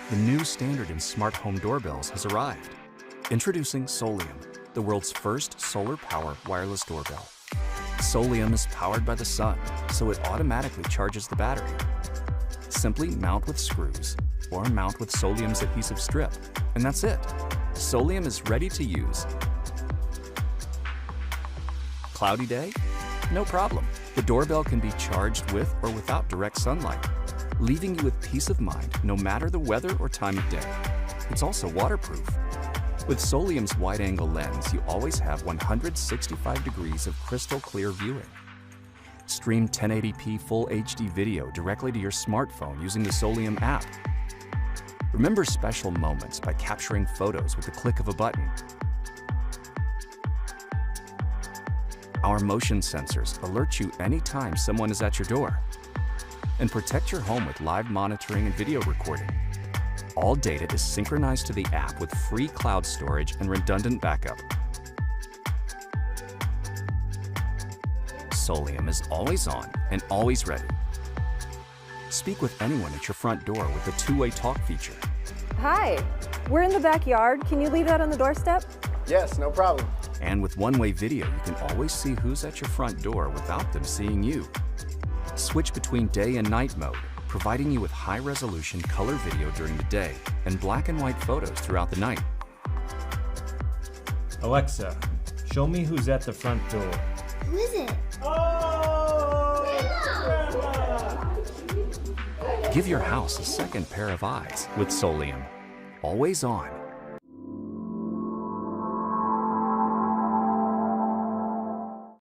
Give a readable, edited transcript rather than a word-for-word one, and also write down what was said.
The new standard in smart home doorbells has arrived. Introducing Soliom, the world's first solar power wireless doorbell. Soliom is powered by the sun, so it automatically charges the battery. Simply mount with screws, or mount with Soliom's adhesive strip, and that's it. Soliom is ready to use. Cloudy day? No problem. The doorbell can be charged with or without direct sunlight, leaving you with peace of mind no matter the weather or time of day. It's also waterproof. With Soliom's wide-angle lens, you always have 165 degrees of crystal clear viewing. Stream 1080p Full HD video directly to your smartphone using the Soliom app. Remember special moments by capturing photos with the click of a button. Our motion sensors alert you anytime someone is at your door. And protect your home with live monitoring and video recording. All data is synchronized to the app with free cloud storage and redundant backup. Soliom is always on and always ready. Speak with anyone at your front door with the two-way talk feature. Hi, we're in the backyard. Can you leave that on the doorstep? Yes, no problem. And with one-way video, you can always see who's at your front door without them seeing you. Switch between day and night mode, providing you with high-resolution color video during the day and black and white photos throughout the night. Alexa, show me who's at the front door. Who is it? Oh! Give your house a second pair of eyes with Soliom. Always on